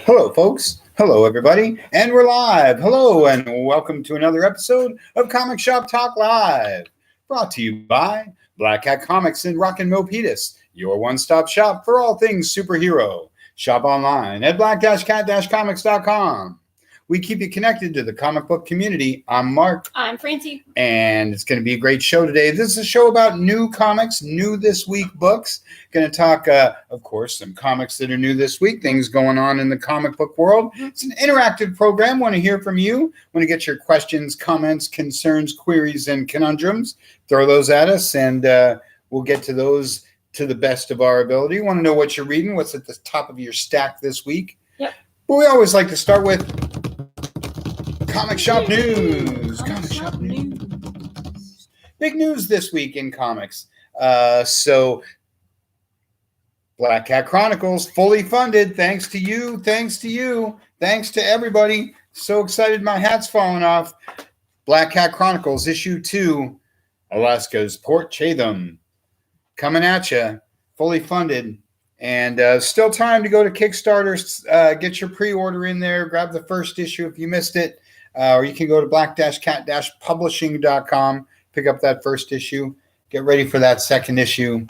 Hello, folks. Hello, everybody. And we're live. Hello, and welcome to another episode of Comic Shop Talk Live. Brought to you by Black Cat Comics and Rockin' Milpitas, your one-stop shop for all things superhero. Shop online at black-cat-comics.com. We keep you connected to the comic book community. I'm Mark. I'm Francie. And it's going to be a great show today. This is a show about new comics, new this week books. Going to talk, of course, some comics that are new this week, things going on in the comic book world. It's an interactive program. Want to hear from you. Want to get your questions, comments, concerns, queries, and conundrums. Throw those at us, and we'll get to those to the best of our ability. Want to know what you're reading, what's at the top of your stack this week. Yep. But we always like to start with Comic Shop News. Comic Shop News. Big news this week in comics. So Black Cat Chronicles fully funded. Thanks to you. Thanks to you. Thanks to everybody. So excited my hat's falling off. Black Cat Chronicles issue 2. Alaska's Port Chatham. Coming at you. Fully funded. And still time to go to Kickstarter. Get your pre-order in there. Grab the first issue if you missed it. Or you can go to black-cat-publishing.com. Pick up that first issue. Get ready for that second issue.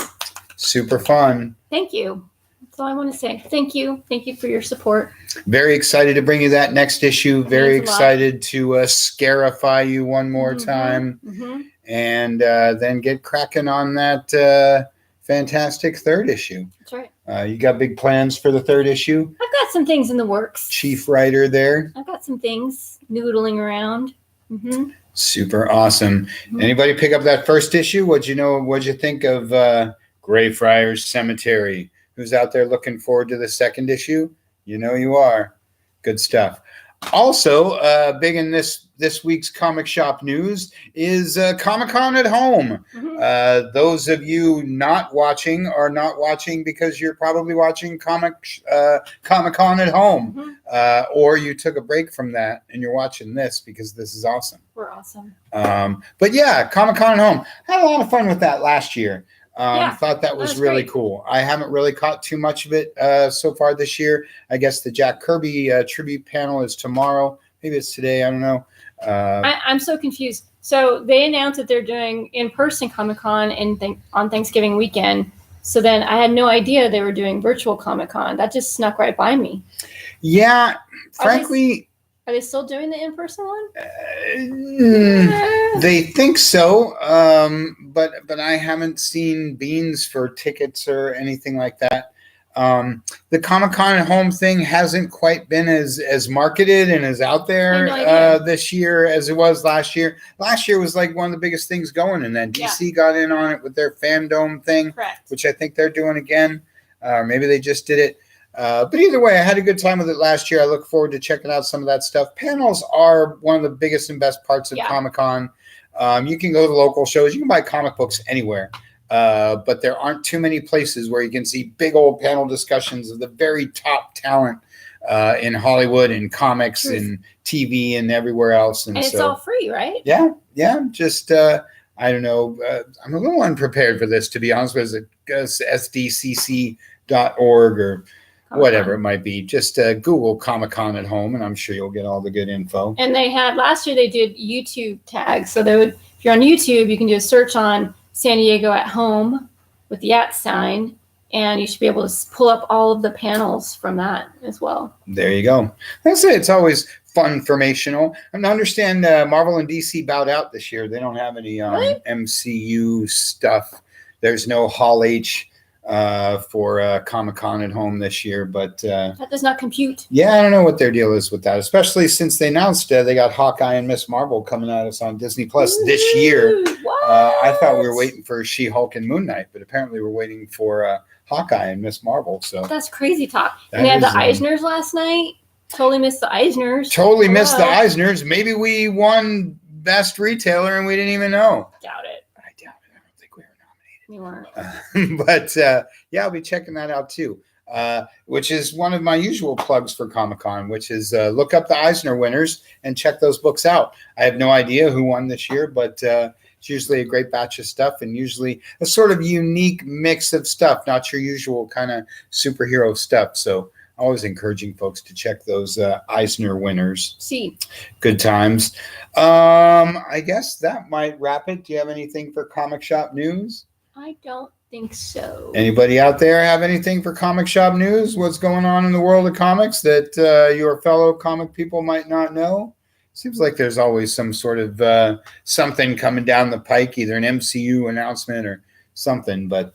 Super fun. Thank you. That's all I want to say. Thank you. Thank you for your support. Very excited to bring you that next issue. Very excited to scarify you one more time. And then get cracking on that fantastic third issue. That's right. You got big plans for the third issue? I've got some things in the works. Chief writer there. I've got some things noodling around. Super awesome. Anybody pick up that first issue? What'd you think of Greyfriars Cemetery? Who's out there looking forward to the second issue? You know you are. Good stuff. Also, big in this week's Comic Shop news is Comic-Con at home. Those of you not watching are not watching because you're probably watching Comic-Con at home. Or you took a break from that and you're watching this because this is awesome. We're awesome. But yeah, Comic-Con at home. I had a lot of fun with that last year. Thought that was really cool. I haven't really caught too much of it so far this year. I guess the Jack Kirby tribute panel is tomorrow. Maybe it's today. I don't know. I'm so confused. So they announced that they're doing in-person Comic-Con on Thanksgiving weekend. So then I had no idea they were doing virtual Comic-Con. That just snuck right by me. Yeah, frankly... Are they still doing the in-person one? They think so, but I haven't seen beans for tickets or anything like that. The Comic-Con at home thing hasn't quite been as marketed and as out there this year as it was last year. Last year was like one of the biggest things going, and then DC got in on it with their Fandom thing, which I think they're doing again. Maybe they just did it. But either way, I had a good time with it last year. I look forward to checking out some of that stuff. Panels are one of the biggest and best parts of Comic-Con. You can go to local shows. You can buy comic books anywhere. But there aren't too many places where you can see big old panel discussions of the very top talent in Hollywood and comics and TV and everywhere else. And it's all free, right? Yeah. Just, I don't know. I'm a little unprepared for this, to be honest with you. SDCC.org or whatever it might be. Just Google Comic-Con at home, and I'm sure you'll get all the good info. And last year they did YouTube tags. So if you're on YouTube, you can do a search on San Diego at home with the @ sign, and you should be able to pull up all of the panels from that as well. There you go. Like I say, it's always fun, informational. I understand Marvel and DC bowed out this year. They don't have any MCU stuff. There's no Hall H for Comic-Con at home this year, but that does not compute. Yeah, I don't know what their deal is with that, especially since they announced they got Hawkeye and Miss Marvel coming at us on Disney Plus this year. I thought we were waiting for She-Hulk and Moon Knight, but apparently we're waiting for Hawkeye and Miss Marvel. So that's crazy talk. And they had the Eisners last night. Totally missed the Eisners. Missed the Eisners. Maybe we won Best Retailer and we didn't even know. Doubt it. We weren't. But I'll be checking that out too, which is one of my usual plugs for Comic-Con, which is look up the Eisner winners and check those books out. I have no idea who won this year, but It's usually a great batch of stuff, and usually a sort of unique mix of stuff, not your usual kind of superhero stuff. So always encouraging folks to check those Eisner winners. See, Good times. I guess that might wrap it. Do you have anything for Comic Shop news? I don't think so. Anybody out there have anything for Comic Shop news? What's going on in the world of comics that your fellow comic people might not know? Seems like there's always some sort of something coming down the pike, either an MCU announcement or something. But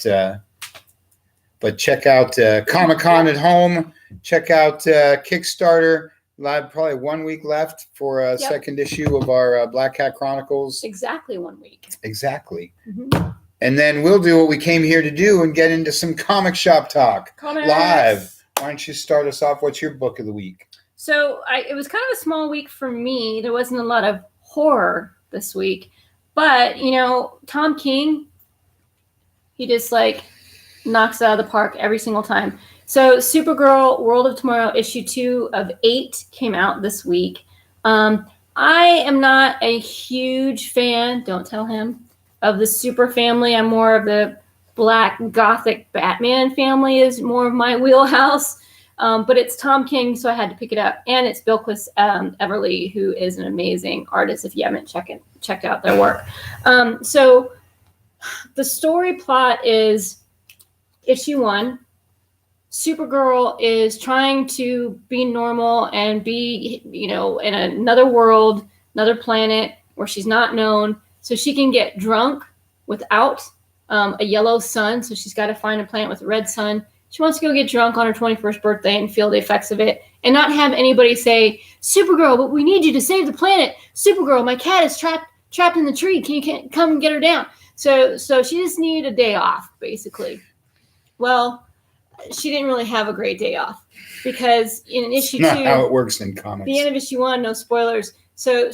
check out Comic-Con at Home. Check out Kickstarter. Live, probably 1 week left for a second issue of our Black Cat Chronicles. Exactly 1 week. Exactly. Mm-hmm. And then we'll do what we came here to do and get into some comic shop talk. Comics. Live. Why don't you start us off? What's your book of the week? So it was kind of a small week for me. There wasn't a lot of horror this week. But, you know, Tom King, he just like knocks it out of the park every single time. So Supergirl World of Tomorrow issue 2 of 8 came out this week. I am not a huge fan, don't tell him, of the Super family. I'm more of the Black Gothic Batman family is more of my wheelhouse. But it's Tom King, so I had to pick it up. And it's Bilquis Everly, who is an amazing artist if you haven't checked out their work. So the story plot is issue 1. Supergirl is trying to be normal and be, you know, in another world, another planet where she's not known, so she can get drunk without a yellow sun. So she's got to find a planet with a red sun. She wants to go get drunk on her 21st birthday and feel the effects of it and not have anybody say, Supergirl, but we need you to save the planet. Supergirl, my cat is trapped in the tree. Can you come and get her down? So she just needed a day off, basically. Well, she didn't really have a great day off because in issue 2, not how it works in comics. The end of issue 1, no spoilers. So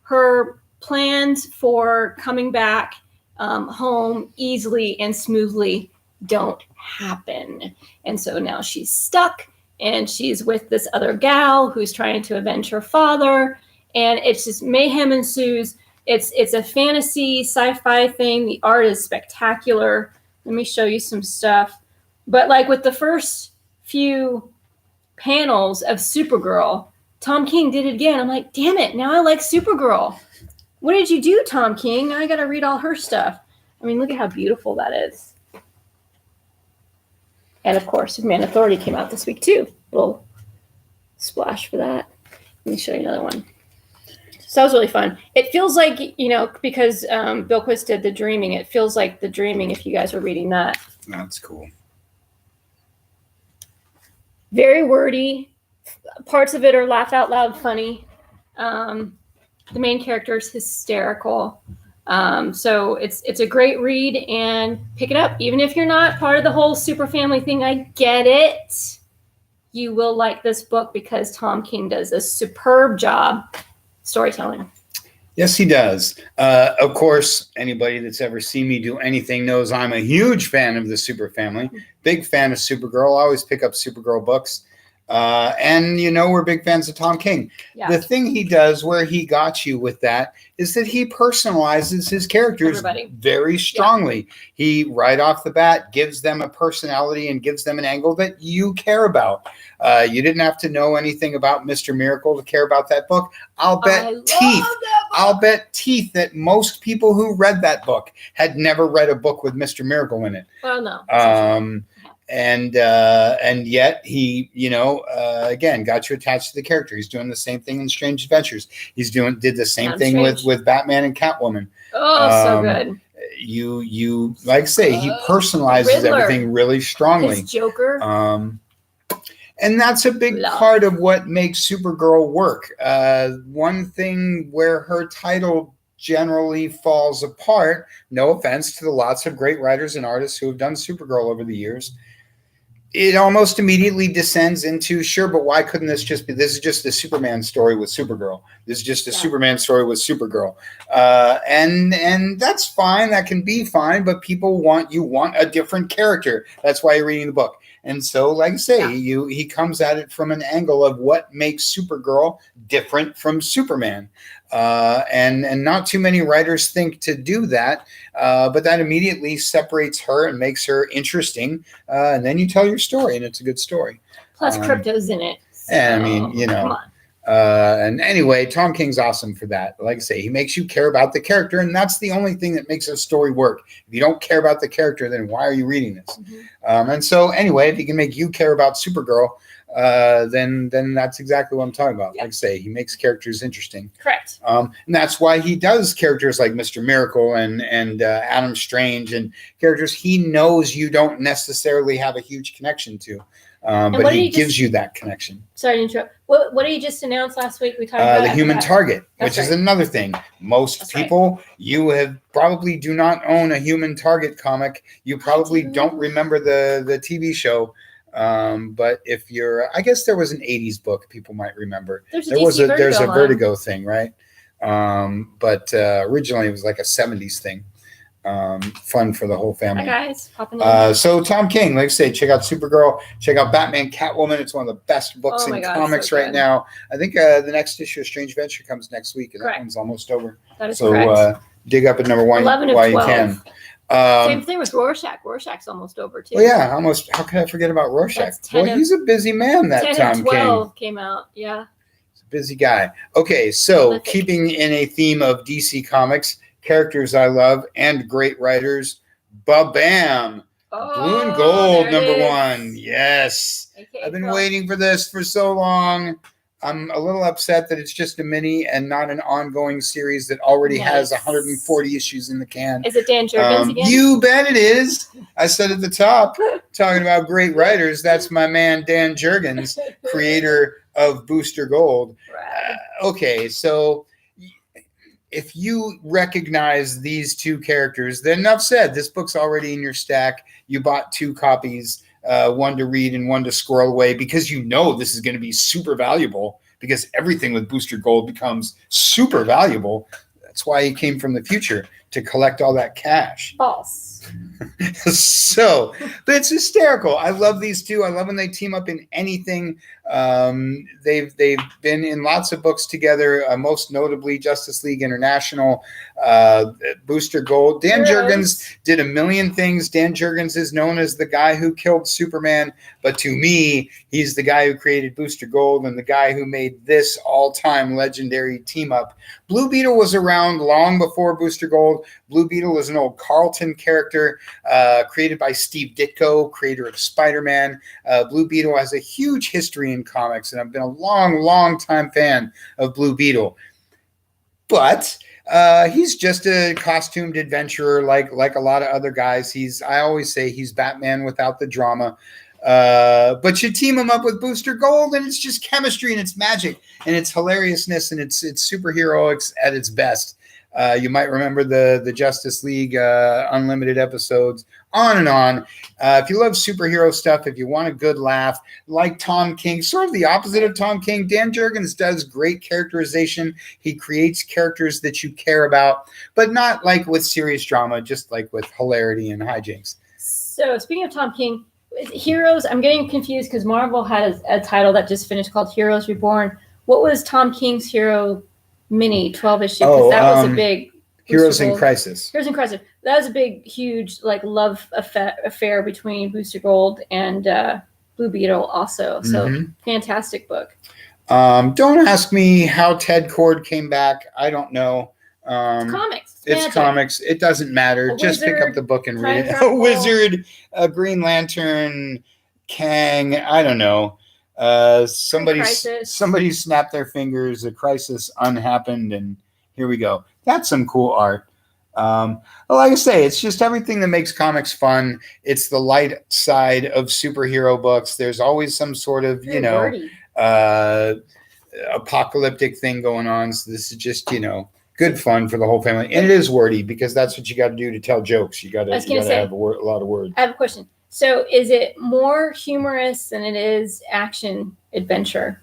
her plans for coming back home easily and smoothly don't happen. And so now she's stuck and she's with this other gal who's trying to avenge her father. And it's just mayhem ensues. It's a fantasy sci-fi thing. The art is spectacular. Let me show you some stuff. But like with the first few panels of Supergirl, Tom King did it again. I'm like, damn it, now I like Supergirl. What did you do, Tom King? Now I got to read all her stuff. I mean, look at how beautiful that is. And of course, Superman Authority came out this week too. Little splash for that. Let me show you another one. So that was really fun. It feels like, you know, because Bilquis did The Dreaming, it feels like The Dreaming if you guys were reading that. That's cool. Very wordy. Parts of it are laugh out loud funny. The main character is hysterical. So it's a great read and pick it up. Even if you're not part of the whole super family thing, I get it. You will like this book because Tom King does a superb job storytelling. Yes, he does. Of course, anybody that's ever seen me do anything knows I'm a huge fan of the Super family. Big fan of Supergirl. Always pick up Supergirl books. And, you know, we're big fans of Tom King. Yeah. The thing he does where he got you with that is that he personalizes his characters very strongly. Yeah. He, right off the bat, gives them a personality and gives them an angle that you care about. You didn't have to know anything about Mr. Miracle to care about that book. I'll bet teeth that most people who read that book had never read a book with Mr. Miracle in it. Well, no. And yet he, you know, again, got you attached to the character. He's doing the same thing in Strange Adventures. Did the same thing with Batman and Catwoman. Oh, so good. You like say he personalizes everything really strongly. His Joker. And that's a big part of what makes Supergirl work. One thing where her title generally falls apart, no offense to the lots of great writers and artists who have done Supergirl over the years, it almost immediately descends into, sure, but why couldn't this is just a Superman story with Supergirl. This is just a Superman story with Supergirl. And that's fine. That can be fine, but people want a different character. That's why you're reading the book. And so, like I say, he comes at it from an angle of what makes Supergirl different from Superman. and not too many writers think to do that, but that immediately separates her and makes her interesting, and then you tell your story, and it's a good story. Plus, crypto's in it. And I mean, you come know, on. and anyway, Tom King's awesome for that. Like I say, he makes you care about the character, and that's the only thing that makes a story work. If you don't care about the character, then why are you reading this? And so, anyway, if he can make you care about Supergirl, then that's exactly what I'm talking about. Yeah. Like I say, he makes characters interesting. Correct. And that's why he does characters like Mr. Miracle and Adam Strange, and characters he knows you don't necessarily have a huge connection to. But he gives you that connection. Sorry to interrupt. What did he just announce last week? We talked about the Human Target, That's which is right. another thing. Most That's people, you have probably do not own a Human Target comic. You probably don't remember the TV show. But if you're, I guess there was an 80s book people might remember. There's a Vertigo thing, right? But originally it was like a 70s thing. Fun for the whole family. Hi guys, popping in. So Tom King, like I say, check out Supergirl, check out Batman, Catwoman. It's one of the best books in comics right now. I think the next issue of Strange Adventure comes next week, and that one's almost over. That is correct. Dig up at number 1 while you can. Same thing with Rorschach. Rorschach's almost over too. Well, yeah, almost. How could I forget about Rorschach? Boy, he's a busy man. That 10 Tom and 12 King came out. Yeah. He's a busy guy. Okay, so keeping in a theme of DC Comics. Characters I love and great writers. Ba-bam! Blue and Gold, number 1. Yes. I've been waiting for this for so long. I'm a little upset that it's just a mini and not an ongoing series that already has 140 issues in the can. Is it Dan Jurgens again? You bet it is. I said at the top, talking about great writers, that's my man Dan Jurgens, creator of Booster Gold. Okay, so if you recognize these two characters, then enough said. This book's already in your stack. You bought 2 copies, one to read and one to squirrel away, because you know this is going to be super valuable, because everything with Booster Gold becomes super valuable. That's why he came from the future, to collect all that cash. False. So, but it's hysterical. I love these two. I love when they team up in anything. They've been in lots of books together, most notably Justice League International, Booster Gold. Dan Jurgens did a million things. Dan Jurgens is known as the guy who killed Superman, but to me, he's the guy who created Booster Gold and the guy who made this all-time legendary team-up. Blue Beetle was around long before Booster Gold. Blue Beetle is an old Carlton character created by Steve Ditko, creator of Spider-Man. Blue Beetle has a huge history in comics, and I've been a long time fan of Blue Beetle. But he's just a costumed adventurer like a lot of other guys. I always say he's Batman without the drama. But you team him up with Booster Gold, and it's just chemistry, and it's magic, and it's hilariousness, and it's superheroics at its best. You might remember the Justice League Unlimited episodes, on and on. If you love superhero stuff, if you want a good laugh, like Tom King, sort of the opposite of Tom King, Dan Jurgens does great characterization. He creates characters that you care about, but not like with serious drama, just like with hilarity and hijinks. So speaking of Tom King, Heroes, I'm getting confused because Marvel had a title that just finished called Heroes Reborn. What was Tom King's hero mini 12 issue? Because that was a big Heroes in Crisis. Heroes in Crisis. That was a big, huge love affair between Booster Gold and Blue Beetle also. So fantastic book. Don't ask me how Ted Kord came back. I don't know. It's comics. It's comics. It doesn't matter. Just pick up the book and read it. A wizard, a Green Lantern, Kang. I don't know. Somebody snapped their fingers. A crisis unhappened, and here we go. That's some cool art. Like I say, it's just everything that makes comics fun. It's the light side of superhero books. There's always some sort of apocalyptic thing going on. So this is just good fun for the whole family, and it is wordy because that's what you got to do to tell jokes. You got to have a lot of words. I have a question. So, is it more humorous than it is action adventure?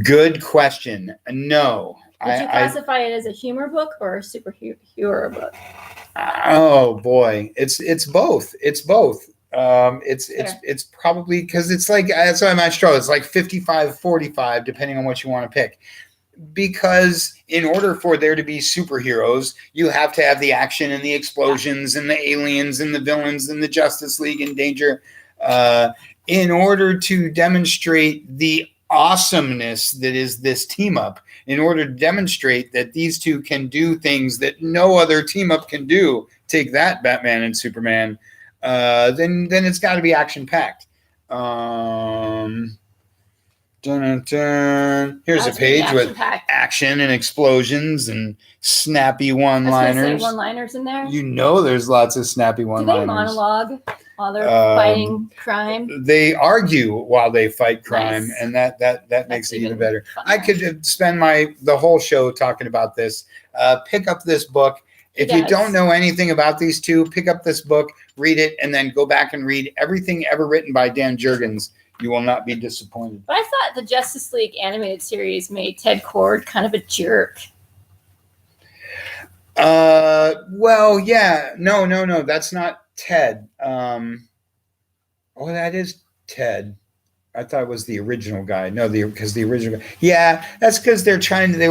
Good question. No. Would you classify it as a humor book or a superhero book? Oh boy, it's both. It's both. It's probably because it's like that's why I might struggle. It's like 55-45 depending on what you want to pick. because in order for there to be superheroes, you have to have the action and the explosions and the aliens and the villains and the Justice League in danger. In order to demonstrate the awesomeness that is this team up, in order to demonstrate that these two can do things that no other team up can do, take that, Batman and Superman, then it's got to be action packed. Dun, dun. Here's a page with action and explosions and snappy one-liners. One-liners in there. You know, there's lots of snappy one-liners. Do they monologue while they're fighting crime? They argue while they fight crime, Nice. and that makes it even better. Funner. I could spend the whole show talking about this. Pick up this book. If you don't know anything about these two, pick up this book, read it, and then go back and read everything ever written by Dan Jurgens. You will not be disappointed. But I thought the Justice League animated series made Ted Kord kind of a jerk. Well, yeah. No. That's not Ted. That is Ted. I thought it was the original guy. No, because the original guy. Yeah, that's because they were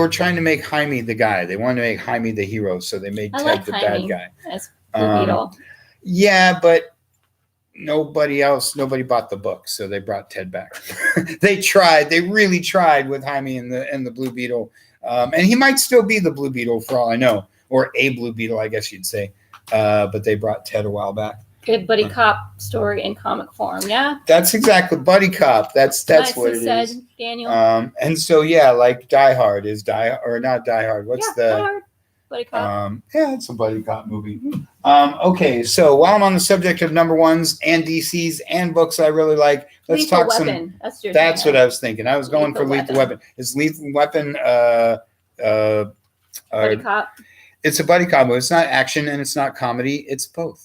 trying to make Jaime the guy. They wanted to make Jaime the hero, so they made Ted the bad guy. As Blue Beetle. Yeah, but nobody bought the book, so they brought Ted back. They really tried with Jaime and the Blue Beetle, and he might still be the Blue Beetle for all I know, or a Blue Beetle, I guess you'd say. But they brought Ted a while back. Good buddy cop story in comic form, yeah. That's exactly buddy cop. That's what it said, is. Daniel. And so yeah, like Die Hard is not Die Hard. What's the Die Hard? Buddy cop. Yeah, it's a buddy cop movie. Okay, so while I'm on the subject of number ones and DCs and books I really like, let's Lethal talk Weapon. some. That's what I was thinking. I was going for Lethal Weapon. Is Lethal Weapon buddy cop? It's a buddy cop movie. It's not action and it's not comedy. It's both.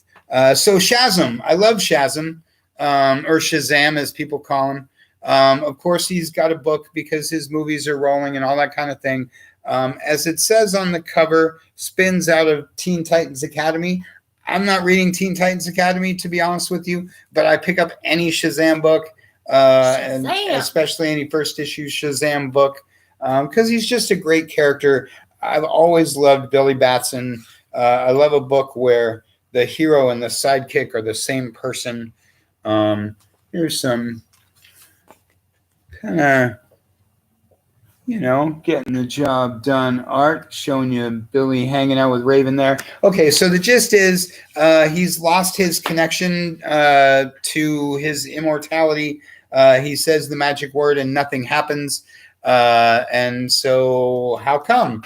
So Shazam, I love Shazam, or Shazam as people call him. Of course, he's got a book because his movies are rolling and all that kind of thing. As it says on the cover, spins out of Teen Titans Academy. I'm not reading Teen Titans Academy, to be honest with you, but I pick up any Shazam book, and especially any first issue Shazam book, because he's just a great character. I've always loved Billy Batson. I love a book where the hero and the sidekick are the same person. Here's some kind of, getting the job done art, showing you Billy hanging out with Raven there. Okay, so the gist is he's lost his connection to his immortality. He says the magic word and nothing happens. And so how come?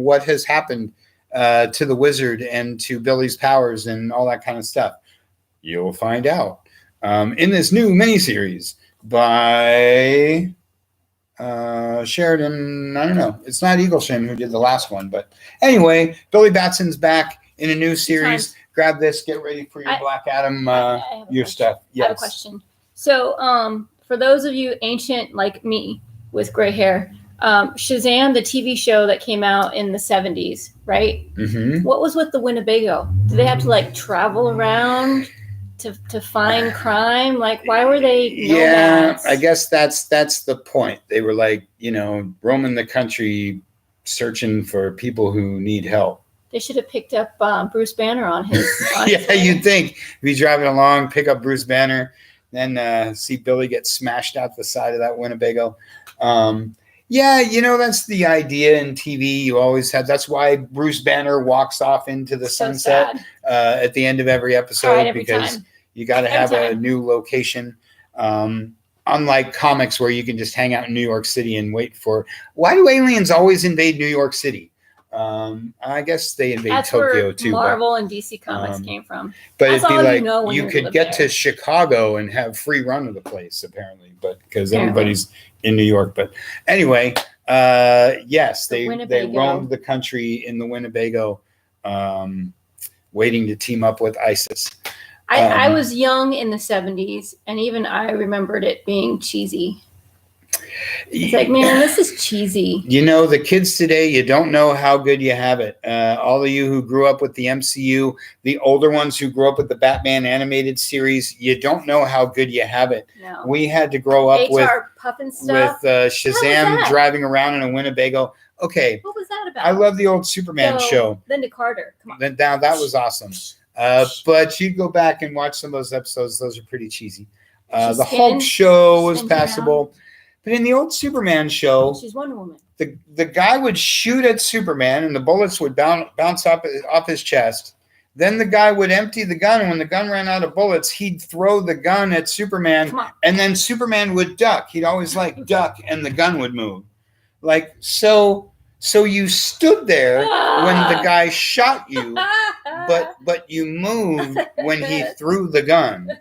What has happened to the wizard and to Billy's powers and all that kind of stuff? You'll find out in this new miniseries by Sheridan. I don't know. It's not Eaglesham who did the last one, but anyway, Billy Batson's back in a new series. Grab this. Get ready for your Black Adam, your stuff. Yes. I have a question. So, for those of you ancient like me with gray hair, Shazam, the TV show that came out in the 70s, right? Mm-hmm. What was with the Winnebago? Did they have to travel around to find crime? Why were they nomads? Yeah, I guess that's the point. They were roaming the country searching for people who need help. They should have picked up Bruce Banner on his yeah, you'd think. Be driving along, pick up Bruce Banner, then see Billy get smashed out the side of that Winnebago. Yeah, that's the idea in TV. You always have. That's why Bruce Banner walks off into the sunset at the end of every episode, because you got to have a new location. Unlike comics where you can just hang out in New York City and wait for. Why do aliens always invade New York City? I guess they invade Tokyo too. Marvel and DC Comics came from. But it'd be like you could get to Chicago and have free run of the place, apparently, but because everybody's in New York. But anyway, yes, they roamed the country in the Winnebago, waiting to team up with ISIS. I was young in the 70s, and even I remembered it being cheesy. It's like, man, this is cheesy. You know, the kids today, you don't know how good you have it. All of you who grew up with the MCU, the older ones who grew up with the Batman animated series, you don't know how good you have it. No. We had to grow up HR Puffin stuff. Shazam driving around in a Winnebago. Okay. What was that about? I love the old Superman show. Linda Carter. Come on. Now, that was awesome. But you go back and watch some of those episodes. Those are pretty cheesy. The Hulk show was passable. But in the old Superman show, she's Wonder Woman. The guy would shoot at Superman, and the bullets would bounce off his chest. Then the guy would empty the gun, and when the gun ran out of bullets, he'd throw the gun at Superman, and then Superman would duck. He'd always duck, and the gun would move. So you stood there when the guy shot you, but you moved when he threw the gun.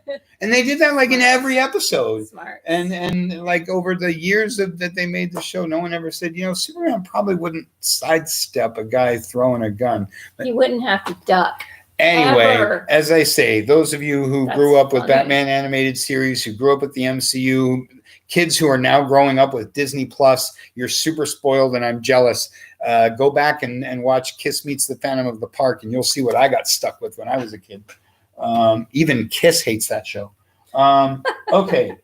And they did that in every episode. Smart. And over the years that they made the show, no one ever said, Superman probably wouldn't sidestep a guy throwing a gun. He wouldn't have to duck. Anyway, ever. As I say, those of you who grew up with Batman animated series, who grew up with the MCU, kids who are now growing up with Disney Plus, you're super spoiled and I'm jealous. Go back and watch Kiss Meets the Phantom of the Park, and you'll see what I got stuck with when I was a kid. Even Kiss hates that show. Okay.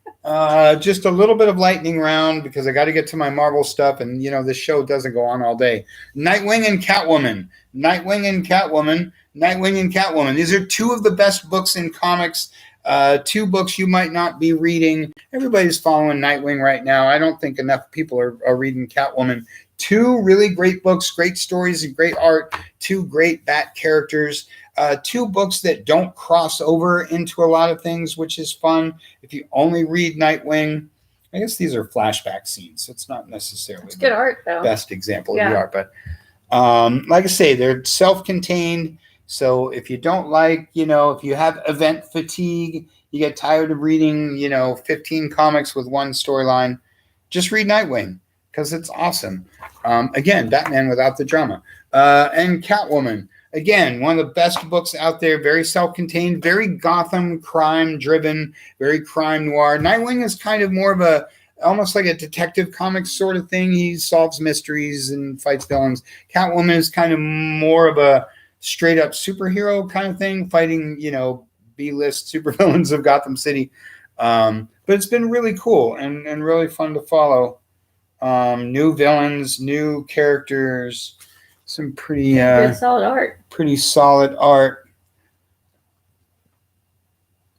Just a little bit of lightning round because I got to get to my Marvel stuff, and this show doesn't go on all day. Nightwing and Catwoman. These are two of the best books in comics. Two books you might not be reading. Everybody's following Nightwing right now. I don't think enough people are reading Catwoman. Two really great books, great stories and great art. Two great Bat characters. Two books that don't cross over into a lot of things, which is fun. If you only read Nightwing, I guess these are flashback scenes. So it's not necessarily it's good art, though. Best example of the art. But like I say, they're self-contained. So if you don't if you have event fatigue, you get tired of reading, 15 comics with one storyline, just read Nightwing because it's awesome. Again, Batman without the drama. And Catwoman. Again, one of the best books out there, very self-contained, very Gotham crime-driven, very crime noir. Nightwing is kind of more of almost like a detective comics sort of thing. He solves mysteries and fights villains. Catwoman is kind of more of a straight-up superhero kind of thing, fighting, B-list supervillains of Gotham City. But it's been really cool and really fun to follow. New villains, new characters. Some pretty good solid art. Pretty solid art.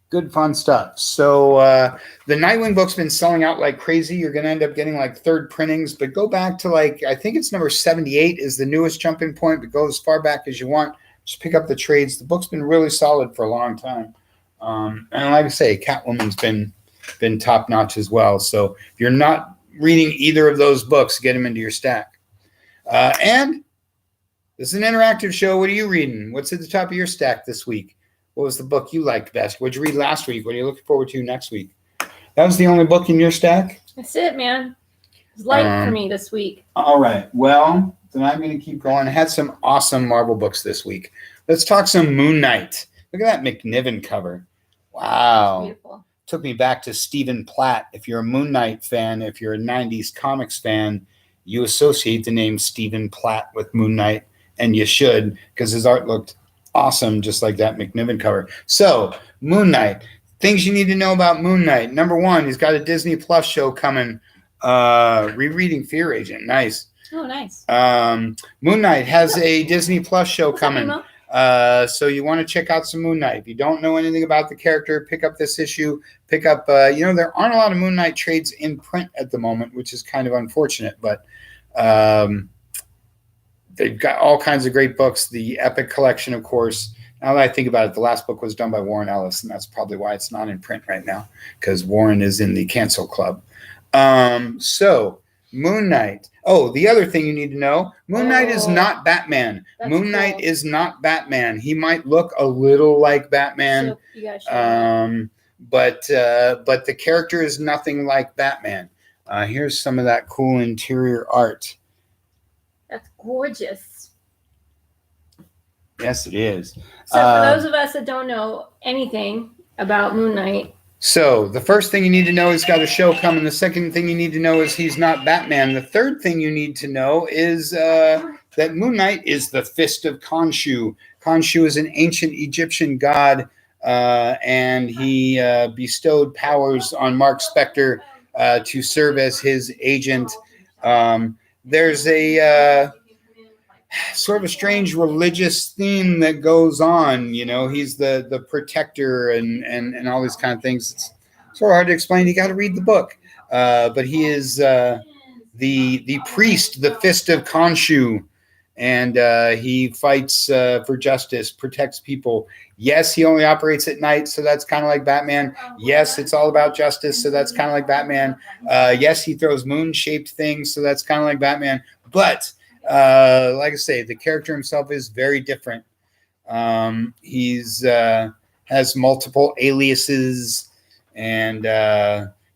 Good fun stuff. So the Nightwing book's been selling out like crazy. You're going to end up getting third printings, but go back to I think it's number 78 is the newest jumping point, but go as far back as you want. Just pick up the trades. The book's been really solid for a long time. And like I say, Catwoman's been top notch as well. So if you're not reading either of those books, get them into your stack. And this is an interactive show. What are you reading? What's at the top of your stack this week? What was the book you liked best? What did you read last week? What are you looking forward to next week? That was the only book in your stack? That's it, man. It's light for me this week. All right. Well, then I'm going to keep going. I had some awesome Marvel books this week. Let's talk some Moon Knight. Look at that McNiven cover. Wow. Beautiful. Took me back to Stephen Platt. If you're a Moon Knight fan, if you're a 90s comics fan, you associate the name Stephen Platt with Moon Knight. And you should, because his art looked awesome, just like that McNiven cover. So, Moon Knight. Things you need to know about Moon Knight. Number one, he's got a Disney Plus show coming. Rereading Fear Agent. Nice. Oh, nice. Moon Knight has a Disney Plus show coming. So you want to check out some Moon Knight. If you don't know anything about the character, pick up this issue. Pick up, there aren't a lot of Moon Knight trades in print at the moment, which is kind of unfortunate, but they've got all kinds of great books. The Epic Collection, of course. Now that I think about it, the last book was done by Warren Ellis, and that's probably why it's not in print right now, because Warren is in the cancel club. So Moon Knight. Oh, the other thing you need to know, Moon Knight is not Batman. Moon Knight is not Batman. He might look a little like Batman, but the character is nothing like Batman. Here's some of that cool interior art. That's gorgeous. Yes, it is. So for those of us that don't know anything about Moon Knight, So the first thing you need to know is got a show coming. The second thing you need to know is he's not Batman. The third thing you need to know is that Moon Knight is the Fist of Khonshu. Khonshu is an ancient Egyptian god, and he bestowed powers on Mark Spector to serve as his agent. There's a sort of a strange religious theme that goes on. You know, he's the protector and all these kind of things. It's sort of hard to explain. You got to read the book. But he is the priest, the Fist of Khonshu, and he fights for justice, protects people. Yes, he only operates at night, so that's kind of like Batman. Yes, it's all about justice, so that's kind of like Batman. Yes, he throws moon-shaped things, so that's kind of like Batman. But like I say, the character himself is very different. He's has multiple aliases, and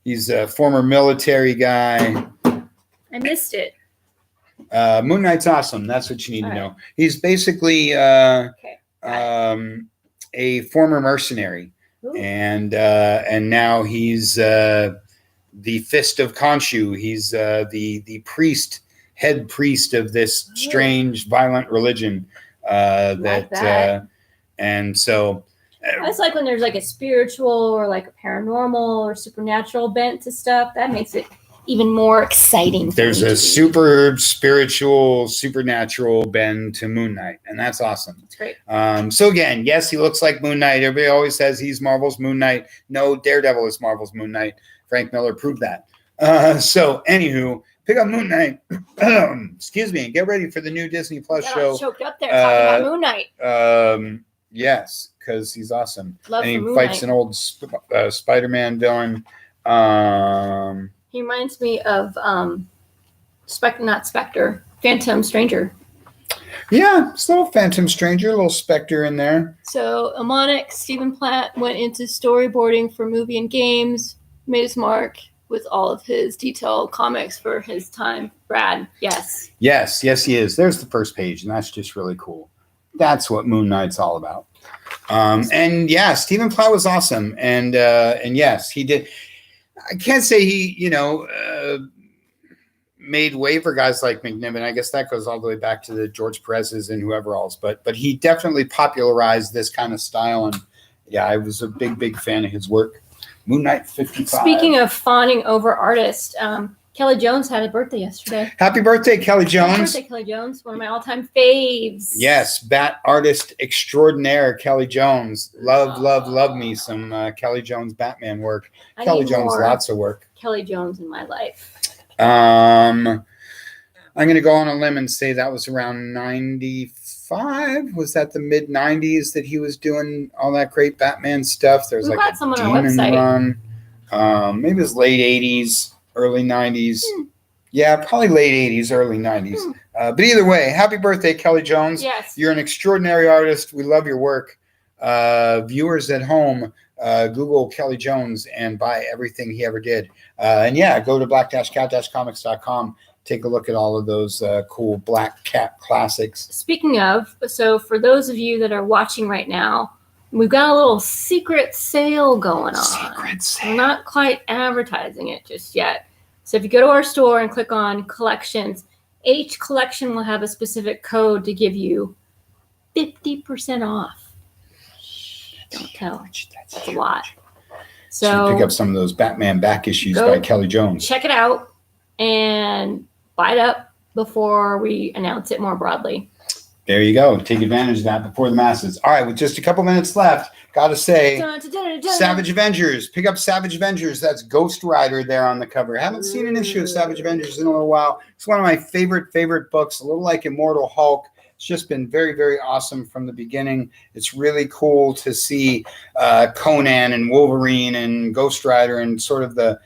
he's a former military guy. I missed it. Moon Knight's awesome. That's what you need to know. He's basically a former mercenary, and now he's the Fist of Khonshu. He's the priest. Head priest of this strange, violent religion. And so that's like when there's like a spiritual or like a paranormal or supernatural bent to stuff. That makes it even more exciting. There's a super spiritual, supernatural bend to Moon Knight, and that's awesome. That's great. So again, yes, he looks like Moon Knight. Everybody always says he's Marvel's Moon Knight. No, Daredevil is Marvel's Moon Knight. Frank Miller proved that. So anywho, pick up Moon Knight. Excuse me, and get ready for the new Disney Plus show. Choked up there talking about Moon Knight. Yes, because he's awesome. Love and he Moon fights Knight. an old Spider-Man villain. He reminds me of not Spectre, Phantom Stranger. Yeah, it's a little Phantom Stranger, a little Spectre in there. So Amonic, Stephen Platt went into storyboarding for movie and games, made his mark with all of his detailed comics for his time. Brad, yes. Yes, he is. There's the first page, and that's just really cool. That's what Moon Knight's all about. And yeah, Stephen Platt was awesome, and yes, he did. I can't say he, made way for guys like McNiven. I guess that goes all the way back to the George Perez's and whoever else. But he definitely popularized this kind of style, and yeah, I was a big fan of his work. Moon Knight 55. Speaking of fawning over artists, Kelly Jones had a birthday yesterday. Happy birthday, Kelly Jones. Happy birthday, Kelly Jones. One of my all-time faves. Yes, bat artist extraordinaire, Kelly Jones. Love me some Kelly Jones Batman work. Kelly Jones, lots of work. Kelly Jones in my life. I'm going to go on a limb and say that was around 95. Was that the mid 90s that he was doing all that great Batman stuff? There's We've like got some on our website. Run. Maybe it was late 80s, early 90s. Yeah, probably late 80s, early 90s. But either way, happy birthday, Kelly Jones. Yes. You're an extraordinary artist. We love your work. Viewers at home, Google Kelly Jones and buy everything he ever did. And yeah, go to black-cat-comics.com. Take a look at all of those cool Black Cat classics. Speaking of, so for those of you that are watching right now, we've got a little secret sale going on. Secret sale. We're not quite advertising it just yet. So if you go to our store and click on collections, each collection will have a specific code to give you 50% off. Don't tell. That's a lot. So pick up some of those Batman back issues by Kelly Jones. Check it out and buy it up before we announce it more broadly. There you go. Take advantage of that before the masses. All right, with just a couple minutes left, got to say, Savage Avengers. Pick up Savage Avengers. That's Ghost Rider there on the cover. Haven't seen an issue of Savage Avengers in a little while. It's one of my favorite books, a little like Immortal Hulk. It's just been very awesome from the beginning. It's really cool to see Conan and Wolverine and Ghost Rider and sort of the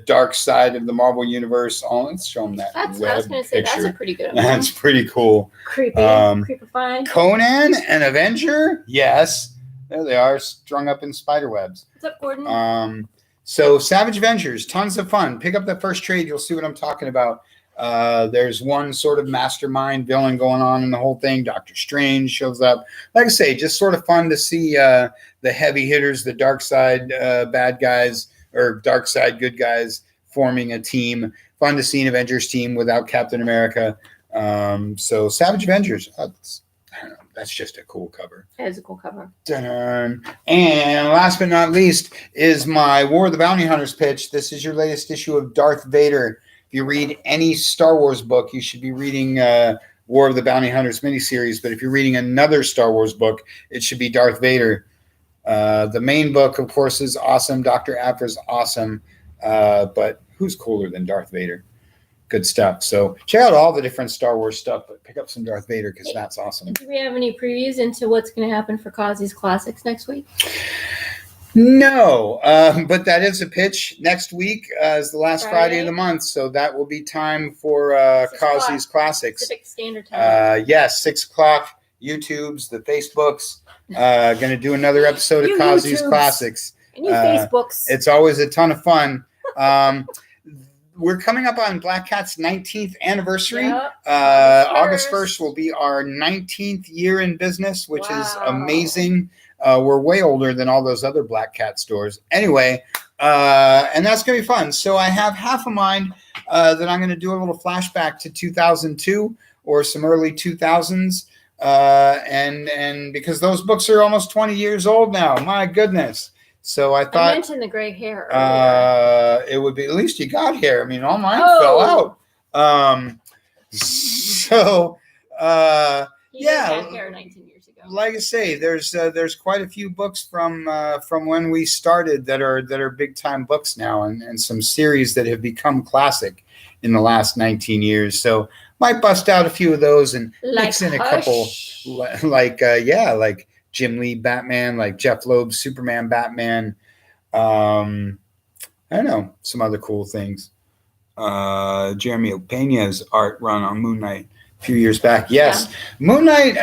dark side of the Marvel universe. Let's show them that. I was going to say, picture. That's a pretty good one. That's pretty cool. Creepy. Creepifying. Conan, an Avenger? Yes. There they are, strung up in spider webs. What's up, Gordon? So Savage Avengers, tons of fun. Pick up the first trade. You'll see what I'm talking about. There's one sort of mastermind villain going on in the whole thing. Doctor Strange shows up. Like I say, just sort of fun to see the heavy hitters, the dark side bad guys or dark side good guys forming a team. Fun to see an Avengers team without Captain America. So Savage Avengers. I don't know, that's just a cool cover. That is a cool cover. Dun-dun. And last but not least is my War of the Bounty Hunters pitch. This is your latest issue of Darth Vader. If you read any Star Wars book, you should be reading War of the Bounty Hunters miniseries. But if you're reading another Star Wars book, it should be Darth Vader. The main book, of course, is awesome. Dr. Aphra's awesome. But who's cooler than Darth Vader? Good stuff. So check out all the different Star Wars stuff, but pick up some Darth Vader because that's awesome. Do we have any previews into what's going to happen for Kazi's Classics next week? No, but that is a pitch. Next week is the last Friday of the month, so that will be time for Kazi's Classics. Pacific Standard Time. Yes, 6 o'clock. YouTubes, the Facebooks. Going to do another episode of Kazi's Classics. And you Facebooks. It's always a ton of fun. We're coming up on Black Cat's 19th anniversary. Yep. August 1st will be our 19th year in business, which is amazing. We're way older than all those other Black Cat stores. Anyway, and that's going to be fun. So I have half a mind that I'm going to do a little flashback to 2002 or some early 2000s. And because those books are almost 20 years old now, my goodness. So I thought I mentioned the gray hair earlier. It would be, at least you got hair. I mean, all mine fell out. Yeah, hair 19 years ago. Like I say, there's quite a few books from when we started that are big time books now, and some series that have become classic in the last 19 years. So might bust out a few of those and mix in a couple, like Jim Lee Batman, like Jeff Loeb's Superman Batman. I don't know, some other cool things. Jeremy Peña's art run on Moon Knight a few years back. Yes, yeah. Moon Knight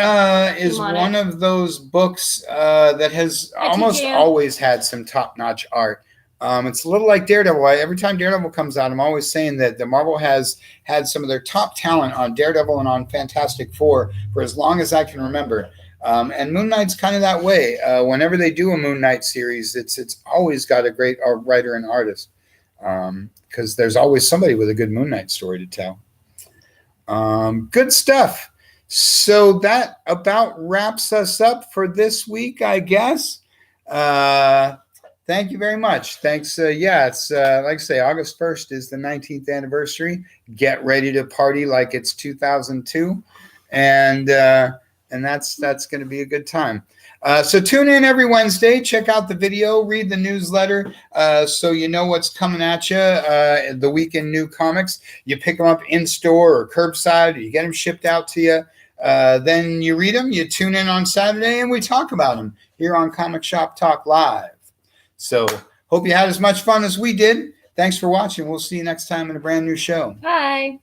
is one of those books that has almost always had some top-notch art. It's a little like Daredevil. Every time Daredevil comes out, I'm always saying that the Marvel has had some of their top talent on Daredevil and on Fantastic Four for as long as I can remember. And Moon Knight's kind of that way. Whenever they do a Moon Knight series, it's always got a great writer and artist, because there's always somebody with a good Moon Knight story to tell. Good stuff. So that about wraps us up for this week, I guess. Thank you very much. Thanks. It's like I say, August 1st is the 19th anniversary. Get ready to party like it's 2002. And that's going to be a good time. So tune in every Wednesday. Check out the video. Read the newsletter so you know what's coming at you. The Week in New Comics. You pick them up in store or curbside, or you get them shipped out to you. Then you read them. You tune in on Saturday, and we talk about them here on Comic Shop Talk Live. So hope you had as much fun as we did. Thanks for watching. We'll see you next time in a brand new show. Bye.